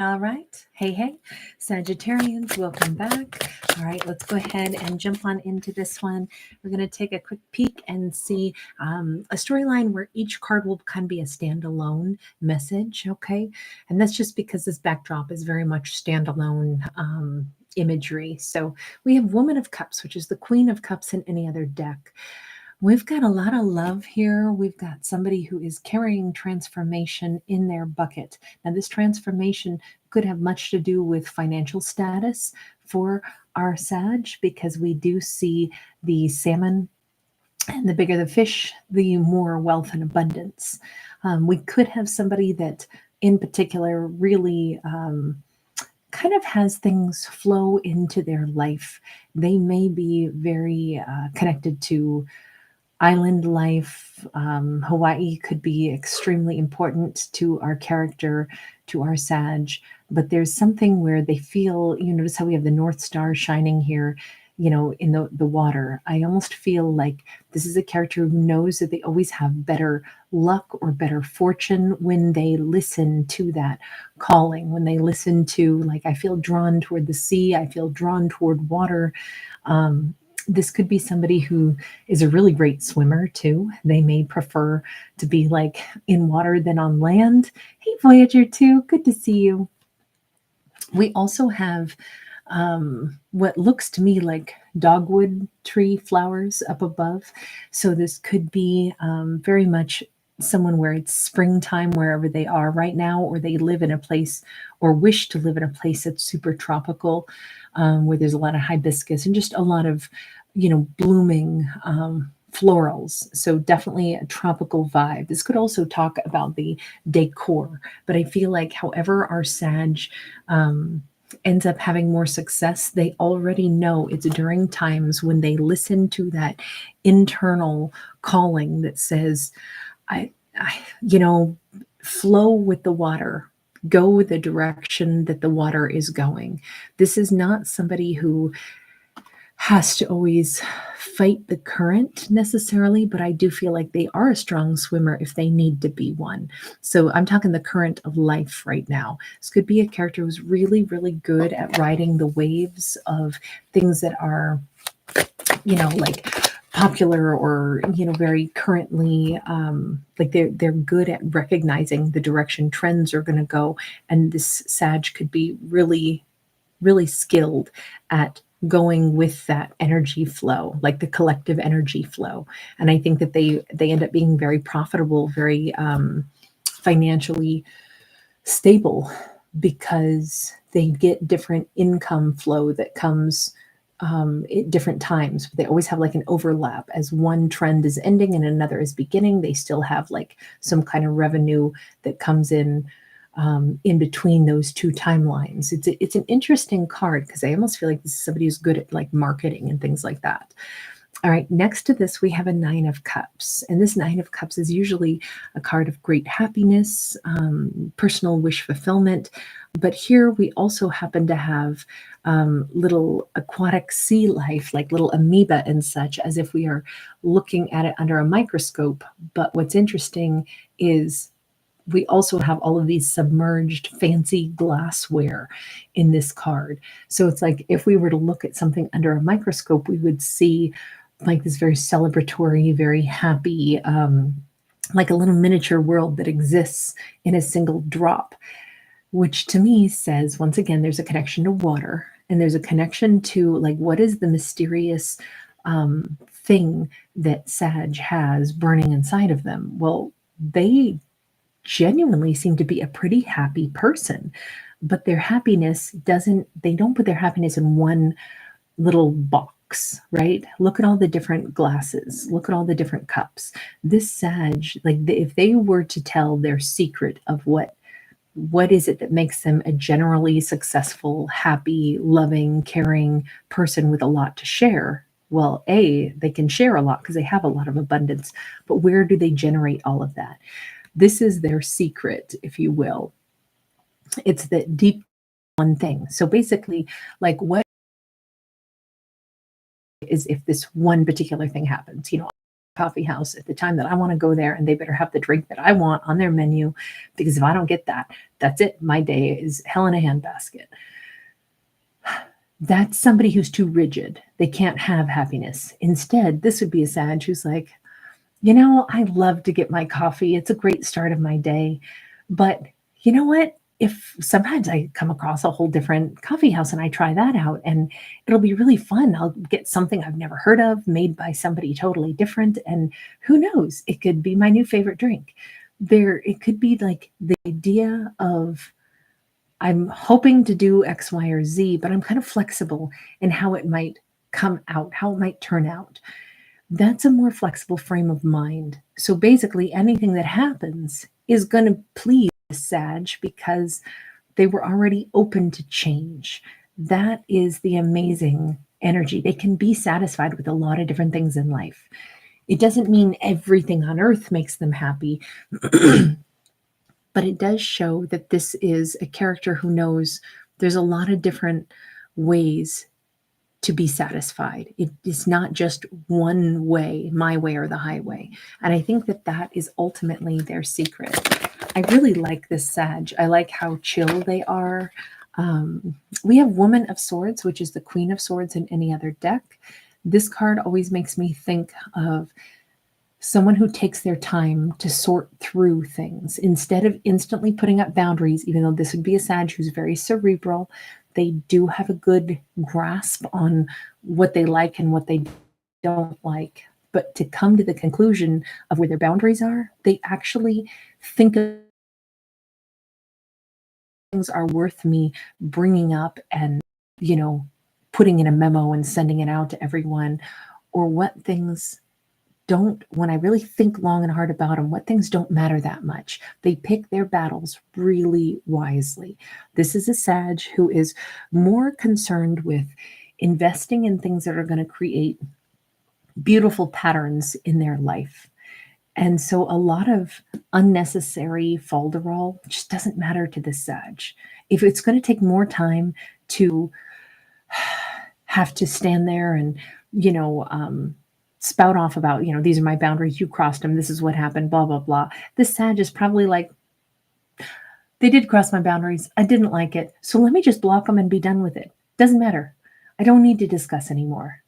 All right. Hey, hey, Sagittarians, welcome back. All right, let's go ahead and jump on into this one. We're going to take a quick peek and see a storyline where each card will kind of be a standalone message. Okay. And that's just because this backdrop is very much standalone imagery. So we have Woman of Cups, which is the Queen of Cups in any other deck. We've got a lot of love here. We've got somebody who is carrying transformation in their bucket. Now, this transformation could have much to do with financial status for our Sag, because we do see the salmon, and the bigger the fish, the more wealth and abundance. We could have somebody that in particular really kind of has things flow into their life. They may be very connected to island life. Hawaii could be extremely important to our character, to our Sag, but there's something where they feel, you notice how we have the North Star shining here, in the water. I almost feel like this is a character who knows that they always have better luck or better fortune when they listen to that calling, when they listen to, like, I feel drawn toward the sea, I feel drawn toward water. This could be somebody who is a really great swimmer too. They may prefer to be like in water than on land. Hey, Voyager 2, good to see you. We also have what looks to me like dogwood tree flowers up above. So this could be very much someone where it's springtime wherever they are right now, or they live in a place or wish to live in a place that's super tropical, where there's a lot of hibiscus and just a lot of, blooming florals. So definitely a tropical vibe. This could also talk about the decor, but I feel like however our Sag ends up having more success, they already know it's during times when they listen to that internal calling that says, I flow with the water, go the direction that the water is going. This is not somebody who has to always fight the current necessarily, but I do feel like they are a strong swimmer if they need to be one. So I'm talking the current of life right now. This could be a character who's really, really good at riding the waves of things that are, like popular or very currently, like they're good at recognizing the direction trends are going to go, and this Sag could be really, really skilled at going with that energy flow, like the collective energy flow. And I think that they end up being very profitable, very financially stable, because they get different income flow that comes at different times. They always have like an overlap. As one trend is ending and another is beginning, they still have like some kind of revenue that comes in between those two timelines. It's an interesting card because I almost feel like this is somebody who's good at like marketing and things like that. All right, next to this, we have a Nine of Cups. And this Nine of Cups is usually a card of great happiness, personal wish fulfillment. But here we also happen to have little aquatic sea life, like little amoeba and such, as if we are looking at it under a microscope. But what's interesting is we also have all of these submerged fancy glassware in this card. So it's like if we were to look at something under a microscope, we would see like this very celebratory, very happy, like a little miniature world that exists in a single drop, which to me says, once again, there's a connection to water, and there's a connection to like, what is the mysterious thing that Sag has burning inside of them? Well, they genuinely seem to be a pretty happy person, but their happiness they don't put their happiness in one little box, right? Look at all the different glasses, look at all the different cups. This Sag, like if they were to tell their secret of what is it that makes them a generally successful, happy, loving, caring person with a lot to share, well, they can share a lot because they have a lot of abundance, but where do they generate all of that? This is their secret, if you will. It's the deep one thing. So basically, like, what is if this one particular thing happens? Coffee house at the time that I want to go there, and they better have the drink that I want on their menu, because if I don't get that, That's it. My day is hell in a handbasket. That's somebody who's too rigid. They can't have happiness. Instead, this would be a Sag who's like, I love to get my coffee. It's a great start of my day. But you know what? If sometimes I come across a whole different coffee house and I try that out, and it'll be really fun. I'll get something I've never heard of made by somebody totally different. And who knows? It could be my new favorite drink. It could be like the idea of I'm hoping to do X, Y, or Z, but I'm kind of flexible in how it might come out, how it might turn out. That's a more flexible frame of mind. So basically, anything that happens is going to please Sag because they were already open to change. That is the amazing energy. They can be satisfied with a lot of different things in life. It doesn't mean everything on earth makes them happy, but it does show that this is a character who knows there's a lot of different ways to be satisfied. It is not just one way, my way or the highway. And I think that that is ultimately their secret. I really like this Sag. I like how chill they are. We have Woman of Swords, which is the Queen of Swords in any other deck. This card always makes me think of someone who takes their time to sort through things instead of instantly putting up boundaries, even though this would be a Sag who's very cerebral. They do have a good grasp on what they like and what they don't like. But to come to the conclusion of where their boundaries are, they actually think of things are worth me bringing up and, putting in a memo and sending it out to everyone, or what things don't, when I really think long and hard about them, what things don't matter that much. They pick their battles really wisely. This is a Sag who is more concerned with investing in things that are going to create beautiful patterns in their life. And so a lot of unnecessary falderall just doesn't matter to this Sag. If it's going to take more time to have to stand there and, spout off about, these are my boundaries, you crossed them, this is what happened, blah, blah, blah. This Sag is probably like, they did cross my boundaries. I didn't like it. So let me just block them and be done with it. Doesn't matter. I don't need to discuss anymore.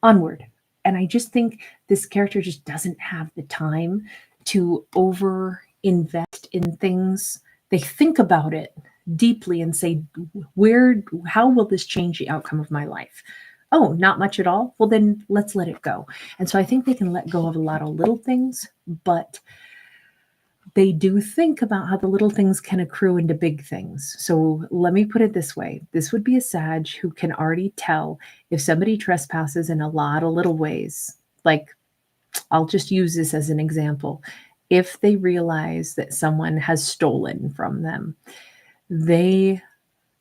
Onward. And I just think this character just doesn't have the time to over invest in things. They think about it deeply and say, how will this change the outcome of my life? Oh, not much at all? Well, then let's let it go. And so I think they can let go of a lot of little things, but they do think about how the little things can accrue into big things. So let me put it this way. This would be a Sag who can already tell if somebody trespasses in a lot of little ways. Like, I'll just use this as an example. If they realize that someone has stolen from them, they,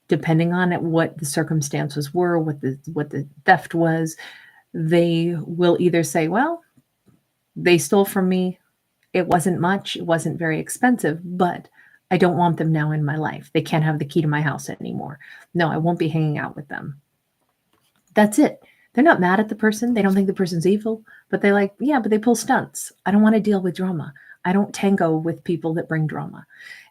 depending on what the circumstances were, what the theft was, they will either say, well, they stole from me. It wasn't much. It wasn't very expensive, but I don't want them now in my life. They can't have the key to my house anymore. No, I won't be hanging out with them. That's it. They're not mad at the person. They don't think the person's evil, but they're like, yeah, but they pull stunts. I don't want to deal with drama. I don't tango with people that bring drama.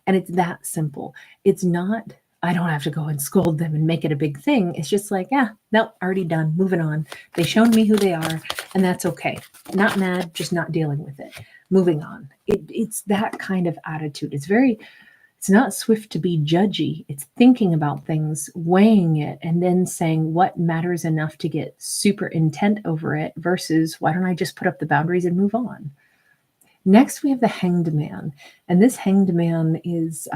And it's that simple. It's not, I don't have to go and scold them and make it a big thing. It's just like, nope, already done. Moving on. They've shown me who they are, and that's okay. Not mad, just not dealing with it. Moving on. It's that kind of attitude. It's not swift to be judgy. It's thinking about things, weighing it, and then saying what matters enough to get super intent over it versus why don't I just put up the boundaries and move on? Next, we have the Hanged Man. And this Hanged Man is,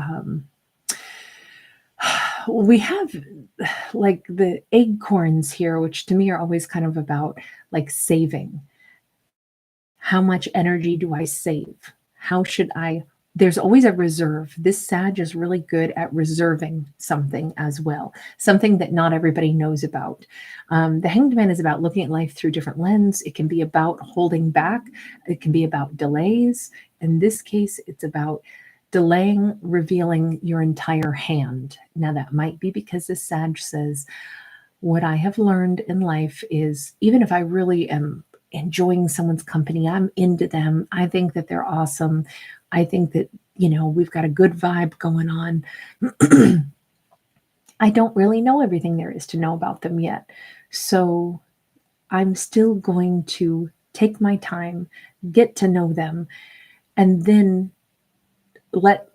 we have like the acorns here, which to me are always kind of about like saving. How much energy do I save? How should there's always a reserve. This Sag is really good at reserving something as well, something that not everybody knows about. The Hanged Man is about looking at life through different lenses. It can be about holding back. It can be about delays. In this case, it's about delaying revealing your entire hand. Now, that might be because this Sag says, what I have learned in life is even if I really am enjoying someone's company, I'm into them, I think that they're awesome, I think that, we've got a good vibe going on. I don't really know everything there is to know about them yet. So I'm still going to take my time, get to know them, and then let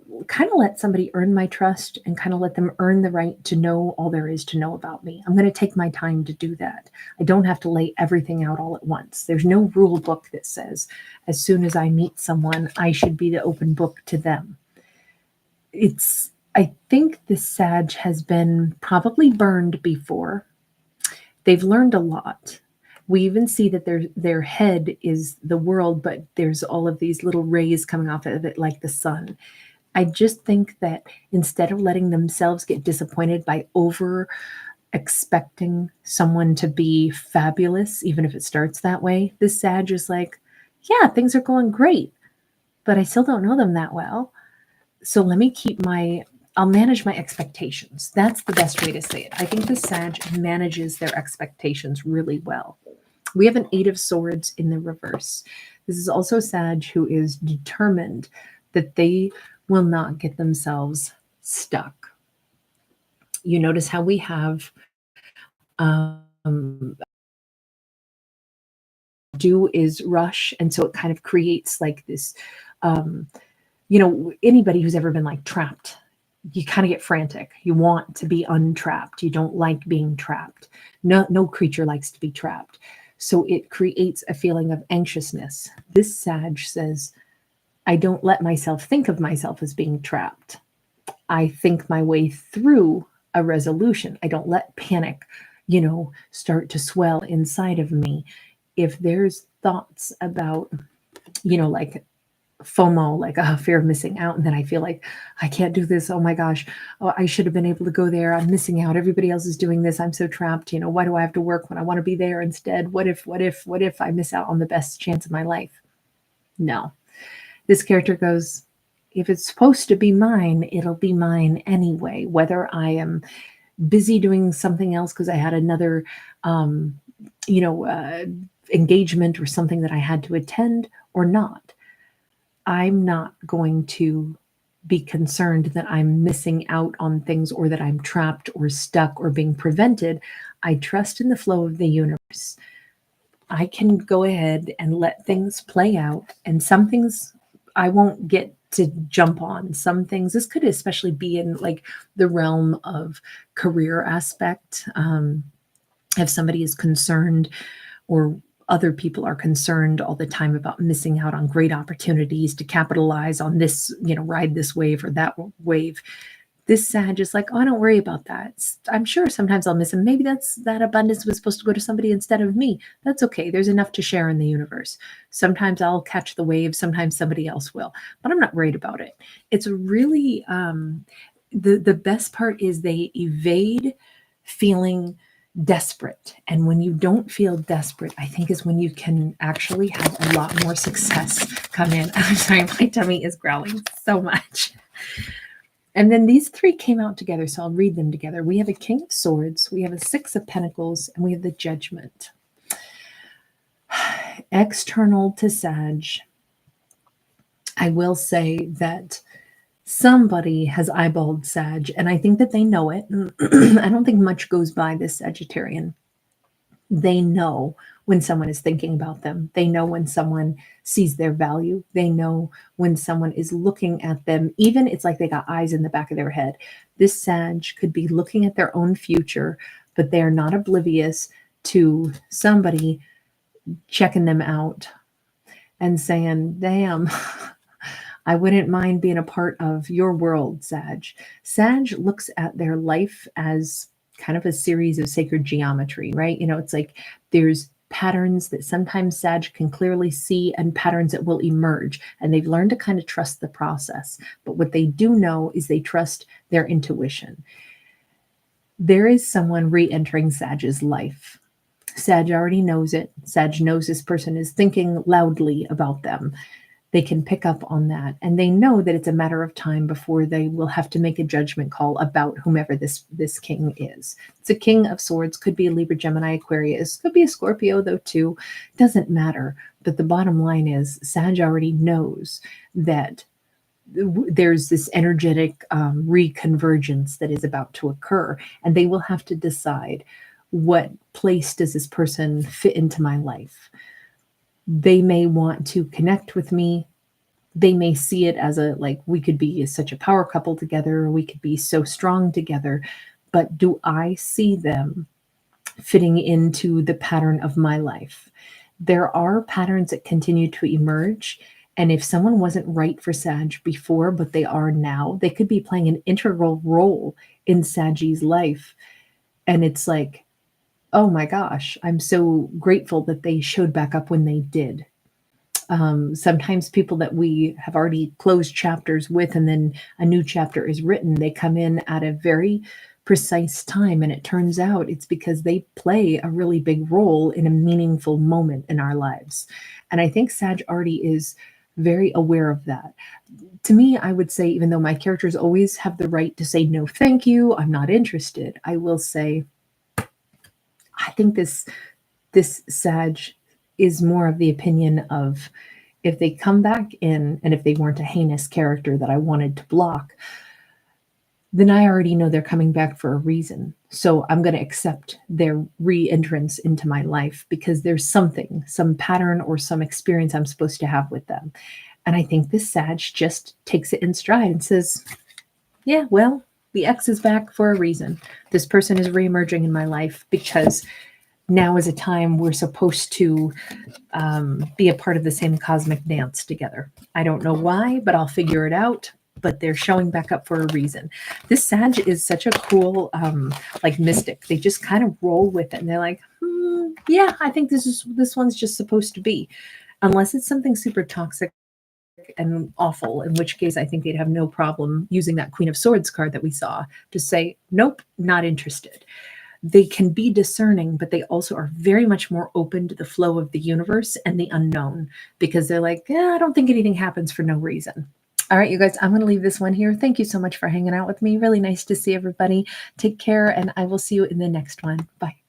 somebody earn my trust and kind of let them earn the right to know all there is to know about me. I'm going to take my time to do that. I don't have to lay everything out all at once. There's no rule book that says as soon as I meet someone, I should be the open book to them. I think the Sag has been probably burned before. They've learned a lot. We even see that their head is the world, but there's all of these little rays coming off of it like the sun. I just think that instead of letting themselves get disappointed by over expecting someone to be fabulous, even if it starts that way, this Sag is like, yeah, things are going great, but I still don't know them that well. So I'll manage my expectations. That's the best way to say it. I think the Sag manages their expectations really well. We have an 8 of Swords in the reverse. This is also Sag who is determined that they will not get themselves stuck. You notice how we have do is rush, and so it kind of creates like this, anybody who's ever been like trapped, you kind of get frantic. You want to be untrapped. You don't like being trapped. No creature likes to be trapped. So it creates a feeling of anxiousness. This Sag says, I don't let myself think of myself as being trapped. I think my way through a resolution. I don't let panic, start to swell inside of me. If there's thoughts about, like FOMO, like a fear of missing out, and then I feel like I can't do this. Oh my gosh, I should have been able to go there. I'm missing out. Everybody else is doing this. I'm so trapped. Why do I have to work when I want to be there instead? What if I miss out on the best chance of my life? No. This character goes, if it's supposed to be mine, it'll be mine anyway, whether I am busy doing something else because I had another, engagement or something that I had to attend or not. I'm not going to be concerned that I'm missing out on things or that I'm trapped or stuck or being prevented. I trust in the flow of the universe. I can go ahead and let things play out, and some things I won't get to jump on. Some things, this could especially be in like the realm of career aspect. If somebody is concerned or other people are concerned all the time about missing out on great opportunities to capitalize on this, ride this wave or that wave. This Sag is like, oh, don't worry about that. I'm sure sometimes I'll miss them. Maybe that abundance was supposed to go to somebody instead of me. That's okay. There's enough to share in the universe. Sometimes I'll catch the wave. Sometimes somebody else will, but I'm not worried about it. It's really, the best part is they evade feeling desperate. And when you don't feel desperate, I think is when you can actually have a lot more success come in. I'm sorry, my tummy is growling so much. And then these 3 came out together, so I'll read them together. We have a King of Swords, we have a 6 of Pentacles, and we have the Judgment. External to Sag, I will say that somebody has eyeballed Sag, and I think that they know it. I don't think much goes by this Sagittarian. They know when someone is thinking about them. They know when someone sees their value. They know when someone is looking at them. Even it's like they got eyes in the back of their head. This Sag could be looking at their own future, but they're not oblivious to somebody checking them out and saying, damn, I wouldn't mind being a part of your world, Sag. Sag looks at their life as kind of a series of sacred geometry, right? It's like there's patterns that sometimes Sag can clearly see and patterns that will emerge. And they've learned to kind of trust the process. But what they do know is they trust their intuition. There is someone re-entering Sag's life. Sag already knows it. Sag knows this person is thinking loudly about them. They can pick up on that, and they know that it's a matter of time before they will have to make a judgment call about whomever this king is. It's a King of Swords, could be a Libra, Gemini, Aquarius, could be a Scorpio though too. Doesn't matter. But the bottom line is Sag already knows that there's this energetic reconvergence that is about to occur, and they will have to decide, what place does this person fit into my life? They may want to connect with me. They may see it as a, like, we could be such a power couple together, or we could be so strong together. But do I see them fitting into the pattern of my life? There are patterns that continue to emerge. And if someone wasn't right for Sag before, but they are now, they could be playing an integral role in Saggy's life. And it's like, oh my gosh, I'm so grateful that they showed back up when they did. Sometimes people that we have already closed chapters with, and then a new chapter is written, they come in at a very precise time. And it turns out it's because they play a really big role in a meaningful moment in our lives. And I think Sag already is very aware of that. To me, I would say, even though my characters always have the right to say, no, thank you, I'm not interested, I will say, I think this Sag is more of the opinion of, if they come back in and if they weren't a heinous character that I wanted to block, then I already know they're coming back for a reason. So I'm going to accept their re-entrance into my life because there's something, some pattern or some experience I'm supposed to have with them. And I think this Sag just takes it in stride and says, yeah, well, the ex is back for a reason. This person is reemerging in my life because now is a time we're supposed to be a part of the same cosmic dance together. I don't know why, but I'll figure it out. But they're showing back up for a reason. This Sag is such a cool, like, mystic. They just kind of roll with it, and they're like, yeah, I think this one's just supposed to be, unless it's something super toxic and awful, in which case I think they'd have no problem using that Queen of Swords card that we saw to say, nope, not interested. They can be discerning, but they also are very much more open to the flow of the universe and the unknown, because they're like, I don't think anything happens for no reason. All right, you guys, I'm going to leave this one here. Thank you so much for hanging out with me. Really nice to see everybody. Take care, and I will see you in the next one. Bye.